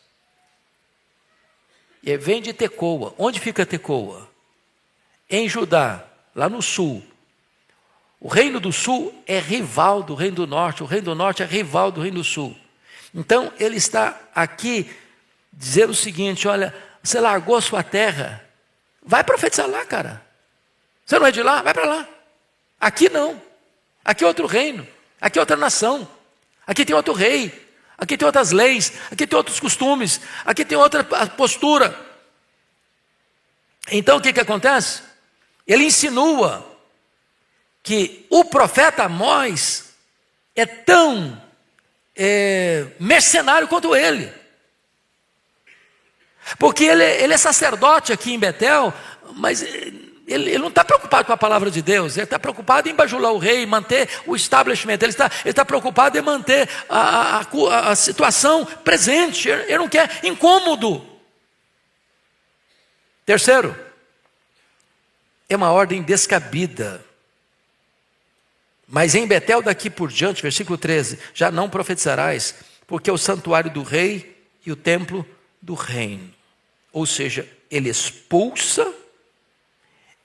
Ele vem de Tecoa. Onde fica Tecoa? Em Judá, lá no sul. O reino do sul é rival do reino do norte. O reino do norte é rival do reino do sul. Então, ele está aqui dizendo o seguinte, olha, você largou a sua terra, vai profetizar lá, cara. Você não é de lá? Vai para lá. Aqui não. Aqui é outro reino. Aqui é outra nação. Aqui tem outro rei. Aqui tem outras leis. Aqui tem outros costumes. Aqui tem outra postura. Então, o que acontece? Ele insinua que o profeta Amós é tão mercenário quanto ele. Porque ele é sacerdote aqui em Betel, mas ele não está preocupado com a palavra de Deus, ele está preocupado em bajular o rei, manter o establishment, ele está preocupado em manter a situação presente, ele não quer incômodo. Terceiro, é uma ordem descabida. Mas em Betel daqui por diante, versículo 13, já não profetizarás, porque é o santuário do rei e o templo do reino. Ou seja, ele expulsa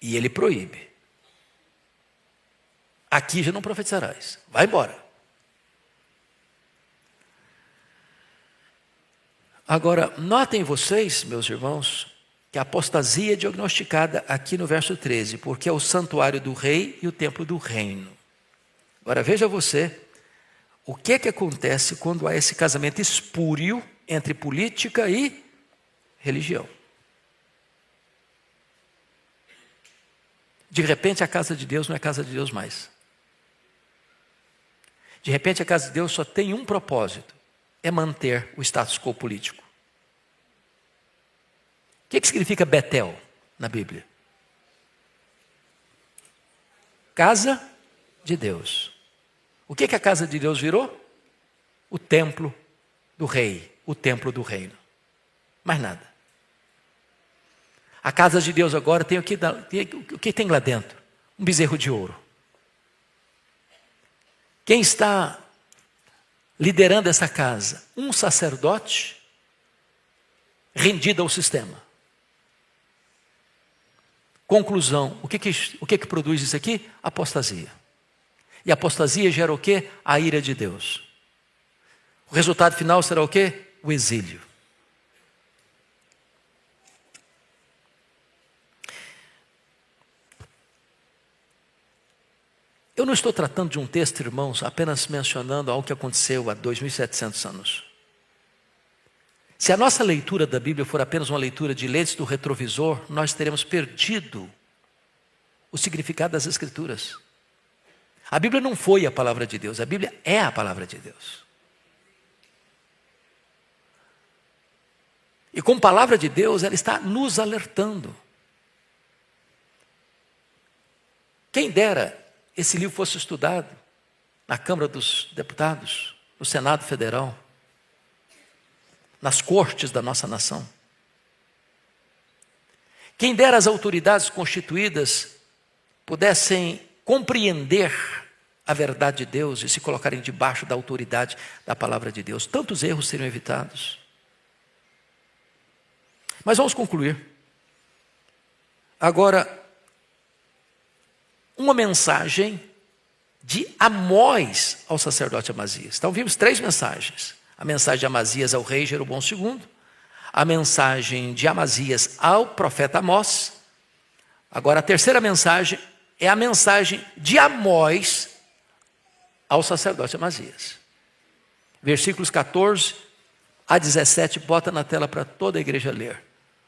e ele proíbe. Aqui já não profetizarás, vai embora. Agora, notem vocês, meus irmãos, que a apostasia é diagnosticada aqui no verso 13, porque é o santuário do rei e o templo do reino. Agora veja você, o que acontece quando há esse casamento espúrio entre política e religião? De repente a casa de Deus não é casa de Deus mais. De repente a casa de Deus só tem um propósito, é manter o status quo político. O que significa Betel na Bíblia? Casa de Deus. O que a casa de Deus virou? O templo do rei, o templo do reino. Mais nada. A casa de Deus agora tem o que tem lá dentro? Um bezerro de ouro. Quem está liderando essa casa? Um sacerdote rendido ao sistema. Conclusão, o que produz isso aqui? Apostasia. E a apostasia gera o quê? A ira de Deus. O resultado final será o quê? O exílio. Eu não estou tratando de um texto, irmãos, apenas mencionando algo que aconteceu há 2.700 anos. Se a nossa leitura da Bíblia for apenas uma leitura de lentes do retrovisor, nós teremos perdido o significado das Escrituras. A Bíblia não foi a palavra de Deus, a Bíblia é a palavra de Deus. E como palavra de Deus, ela está nos alertando. Quem dera esse livro fosse estudado na Câmara dos Deputados, no Senado Federal, nas cortes da nossa nação. Quem dera as autoridades constituídas pudessem compreender a verdade de Deus e se colocarem debaixo da autoridade da palavra de Deus. Tantos erros seriam evitados. Mas vamos concluir. Agora, uma mensagem de Amós ao sacerdote Amazias. Então vimos 3 mensagens. A mensagem de Amazias ao rei Jeroboão II, a mensagem de Amazias ao profeta Amós. Agora a terceira mensagem é a mensagem de Amós ao sacerdote Amazias. Versículos 14 a 17, bota na tela para toda a igreja ler.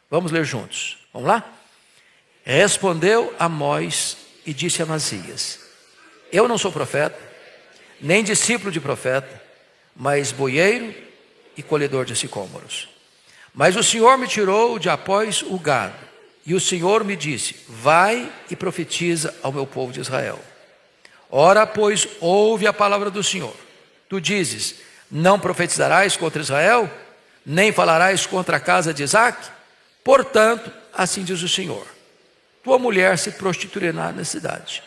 Vamos ler juntos. Vamos lá? Respondeu Amós e disse a Amazias: eu não sou profeta, nem discípulo de profeta, mas boieiro e colhedor de sicômoros. Mas o Senhor me tirou de após o gado, e o Senhor me disse: vai e profetiza ao meu povo de Israel. Ora, pois, ouve a palavra do Senhor. Tu dizes: não profetizarás contra Israel, nem falarás contra a casa de Isaque? Portanto, assim diz o Senhor: tua mulher se prostituirá na cidade,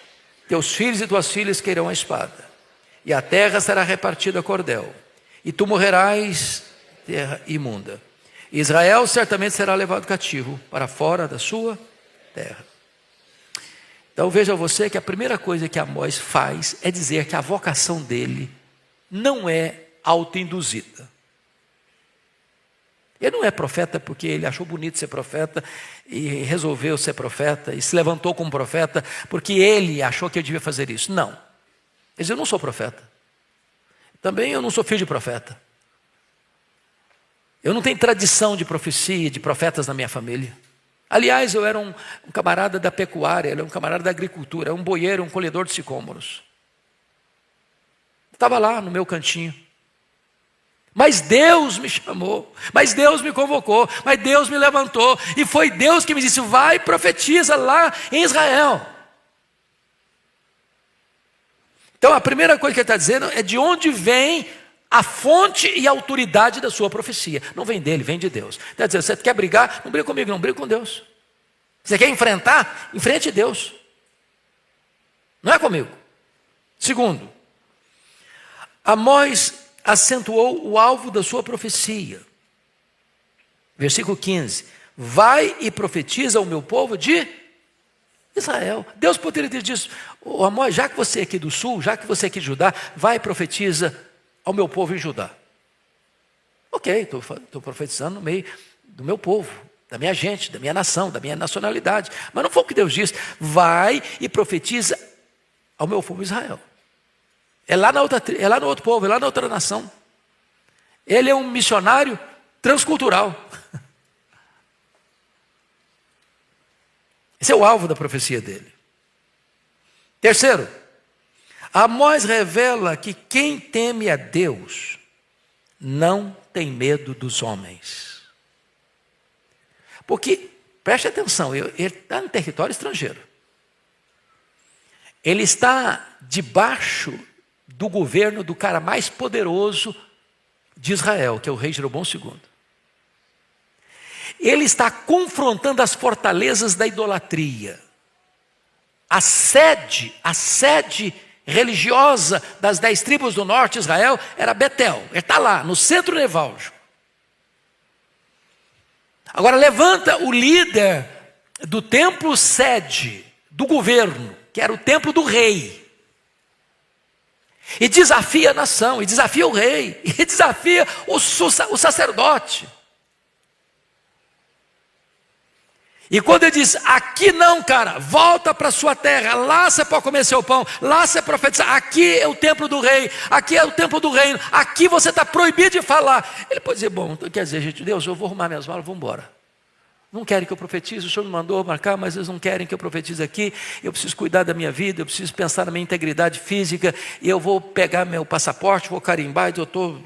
teus filhos e tuas filhas queirão a espada, e a terra será repartida a cordel, e tu morrerás terra imunda. Israel certamente será levado cativo para fora da sua terra. Então veja você que a primeira coisa que Amós faz é dizer que a vocação dele não é autoinduzida. Ele não é profeta porque ele achou bonito ser profeta e resolveu ser profeta e se levantou como profeta porque ele achou que eu devia fazer isso. Não. Ele diz: eu não sou profeta. Também eu não sou filho de profeta. Eu não tenho tradição de profecia, de profetas na minha família. Aliás, eu era um camarada da pecuária, eu era um camarada da agricultura, um boieiro, um colhedor de sicômoros. Estava lá no meu cantinho. Mas Deus me chamou, mas Deus me convocou, mas Deus me levantou, e foi Deus que me disse: vai e profetiza lá em Israel. Então a primeira coisa que ele está dizendo é de onde vem a fonte e a autoridade da sua profecia. Não vem dele, vem de Deus. Está dizendo: você quer brigar? Não briga comigo, não briga com Deus. Você quer enfrentar? Enfrente Deus. Não é comigo. Segundo, Amós acentuou o alvo da sua profecia. Versículo 15: vai e profetiza ao meu povo de Israel. Deus poderia ter dito: Amós, já que você é aqui do sul, já que você é aqui de Judá, vai e profetiza ao meu povo em Judá. Ok, estou profetizando no meio do meu povo, da minha gente, da minha nação, da minha nacionalidade. Mas não foi o que Deus disse: vai e profetiza ao meu povo Israel. É lá no outro povo, é lá na outra nação. Ele é um missionário transcultural. Esse é o alvo da profecia dele. Terceiro, Amós revela que quem teme a Deus não tem medo dos homens. Porque, preste atenção, ele está no território estrangeiro. Ele está debaixo do governo do cara mais poderoso de Israel, que é o rei Jeroboão II. Ele está confrontando as fortalezas da idolatria. A sede religiosa das 10 tribos do norte de Israel era Betel. Ele está lá, no centro nevrálgico. Agora levanta o líder do templo sede do governo, que era o templo do rei. E desafia a nação, e desafia o rei, e desafia o sacerdote. E quando ele diz, aqui não, cara, volta para sua terra, lá você pode comer seu pão, lá você profetizar, aqui é o templo do rei, aqui é o templo do reino, aqui você está proibido de falar. Ele pode dizer, bom, quer dizer, gente, Deus, eu vou arrumar minhas malas, vou embora. Não querem que eu profetize, o Senhor me mandou marcar, mas eles não querem que eu profetize aqui, eu preciso cuidar da minha vida, eu preciso pensar na minha integridade física, e eu vou pegar meu passaporte, vou carimbar, e eu estou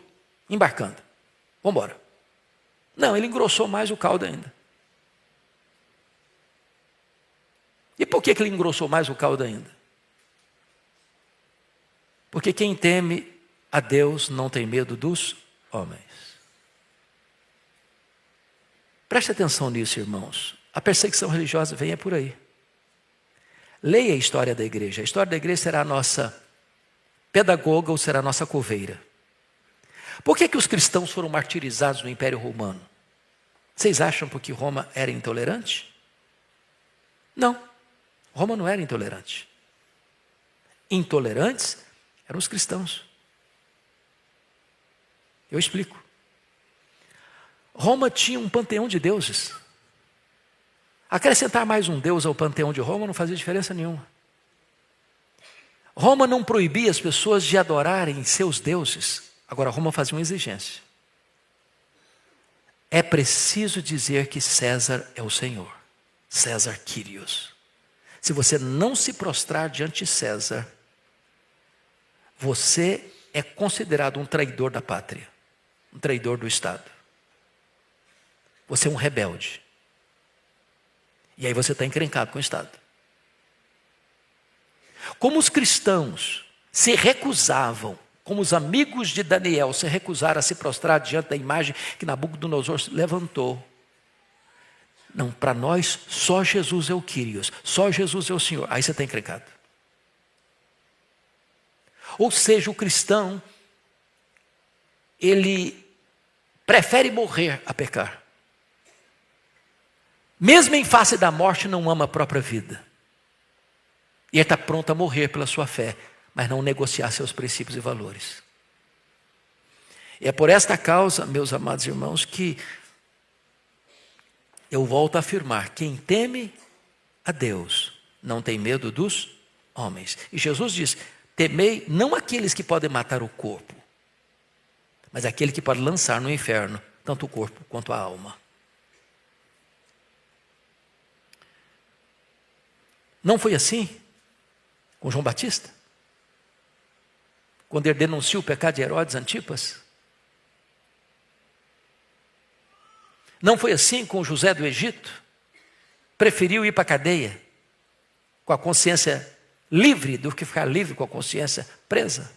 embarcando. Vamos embora. Não, ele engrossou mais o caldo ainda. E por que ele engrossou mais o caldo ainda? Porque quem teme a Deus não tem medo dos homens. Preste atenção nisso, irmãos. A perseguição religiosa vem por aí. Leia a história da igreja. A história da igreja será a nossa pedagoga ou será a nossa coveira. Por que os cristãos foram martirizados no Império Romano? Vocês acham porque Roma era intolerante? Não. Roma não era intolerante. Intolerantes eram os cristãos. Eu explico. Roma tinha um panteão de deuses. Acrescentar mais um deus ao panteão de Roma não fazia diferença nenhuma. Roma não proibia as pessoas de adorarem seus deuses. Agora, Roma fazia uma exigência. É preciso dizer que César é o Senhor. César Quírios. Se você não se prostrar diante de César, você é considerado um traidor da pátria, um traidor do Estado. Você é um rebelde. E aí você está encrencado com o Estado. Como os cristãos se recusavam, como os amigos de Daniel se recusaram a se prostrar diante da imagem que Nabucodonosor levantou. Não, para nós, só Jesus é o Quírios, só Jesus é o Senhor. Aí você está encrencado. Ou seja, o cristão, ele prefere morrer a pecar. Mesmo em face da morte, não ama a própria vida. E ele está pronto a morrer pela sua fé, mas não negociar seus princípios e valores. E é por esta causa, meus amados irmãos, que eu volto a afirmar, quem teme a Deus não tem medo dos homens. E Jesus diz, temei não aqueles que podem matar o corpo, mas aquele que pode lançar no inferno, tanto o corpo quanto a alma. Não foi assim com João Batista? Quando ele denuncia o pecado de Herodes Antipas? Não foi assim com José do Egito? Preferiu ir para a cadeia com a consciência livre do que ficar livre com a consciência presa.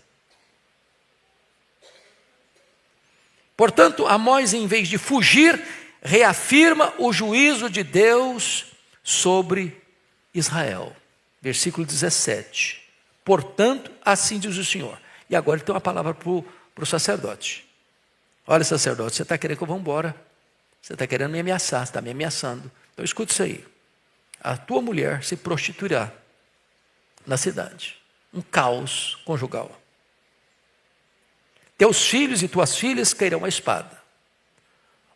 Portanto, Amós, em vez de fugir, reafirma o juízo de Deus sobre Israel. Versículo 17. Portanto, assim diz o Senhor. E agora ele tem uma palavra para o sacerdote. Olha, sacerdote, você está querendo que eu vá embora. Você está querendo me ameaçar, você está me ameaçando. Então escuta isso aí. A tua mulher se prostituirá na cidade. Um caos conjugal. Teus filhos e tuas filhas cairão à espada.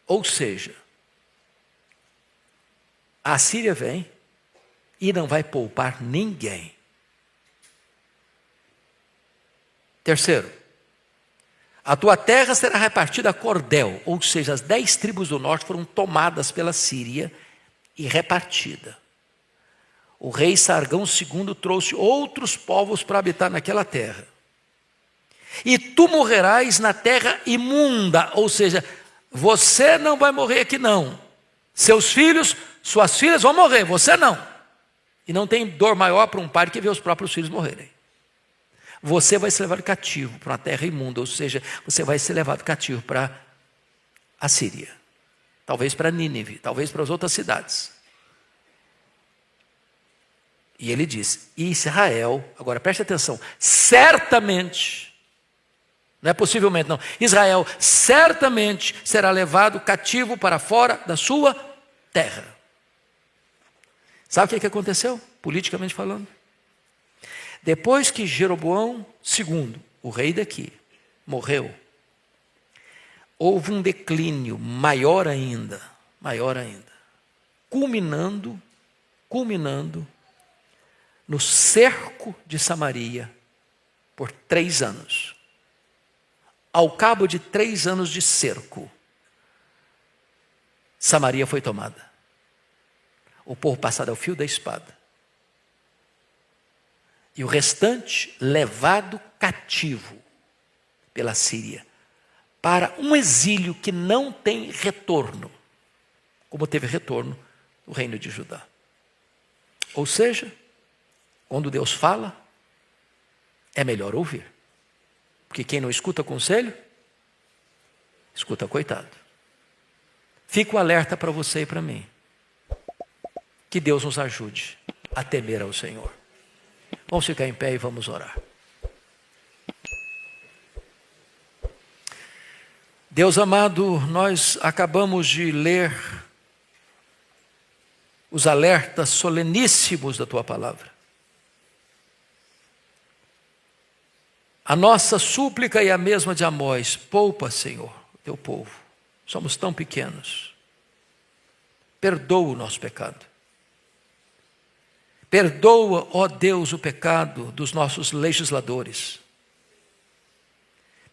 Ou seja, a Síria vem e não vai poupar ninguém. Terceiro, a tua terra será repartida a cordel, ou seja, as 10 tribos do norte foram tomadas pela Síria e repartida. O rei Sargão II trouxe outros povos para habitar naquela terra. E tu morrerás na terra imunda, ou seja, você não vai morrer aqui não. Seus filhos, suas filhas vão morrer, você não. E não tem dor maior para um pai que ver os próprios filhos morrerem. Você vai ser levado cativo para uma terra imunda, ou seja, você vai ser levado cativo para a Síria. Talvez para Nínive, talvez para as outras cidades. E ele diz, Israel, agora preste atenção, certamente, não é possivelmente não, Israel certamente será levado cativo para fora da sua terra. Sabe o que aconteceu, politicamente falando? Depois que Jeroboão II, o rei daqui, morreu, houve um declínio maior ainda. culminando no cerco de Samaria por 3 anos. Ao cabo de 3 anos de cerco, Samaria foi tomada. O povo passado ao fio da espada. E o restante levado cativo pela Síria para um exílio que não tem retorno, como teve retorno no reino de Judá. Ou seja, quando Deus fala, é melhor ouvir. Porque quem não escuta conselho, escuta coitado. Fico alerta para você e para mim. Que Deus nos ajude a temer ao Senhor. Vamos ficar em pé e vamos orar. Deus amado, nós acabamos de ler os alertas soleníssimos da Tua palavra. A nossa súplica é a mesma de Amós: poupa, Senhor, Teu povo. Somos tão pequenos. Perdoa o nosso pecado. Perdoa, ó Deus, o pecado dos nossos legisladores.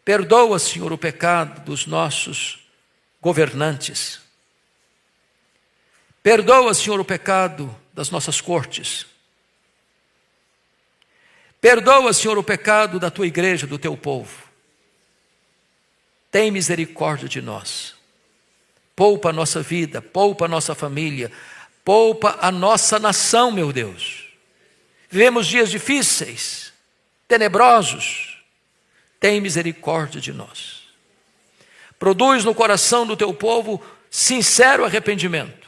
Perdoa, Senhor, o pecado dos nossos governantes. Perdoa, Senhor, o pecado das nossas cortes. Perdoa, Senhor, o pecado da Tua igreja, do Teu povo. Tem misericórdia de nós. Poupa a nossa vida, poupa a nossa família, poupa a nossa nação, meu Deus. Vivemos dias difíceis, tenebrosos. Tem misericórdia de nós. Produz no coração do Teu povo sincero arrependimento,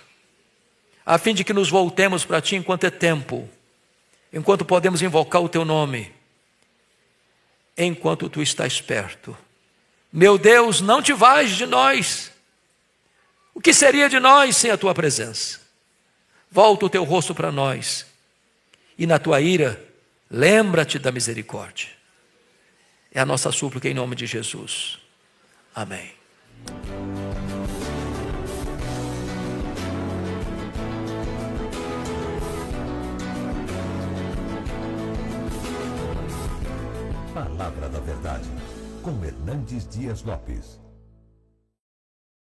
a fim de que nos voltemos para Ti enquanto é tempo, enquanto podemos invocar o Teu nome, enquanto Tu estás perto. Meu Deus, não te vais de nós. O que seria de nós sem a Tua presença? Volta o Teu rosto para nós, e na Tua ira, lembra-te da misericórdia. É a nossa súplica em nome de Jesus. Amém. Palavra da Verdade, com Hernandes Dias Lopes.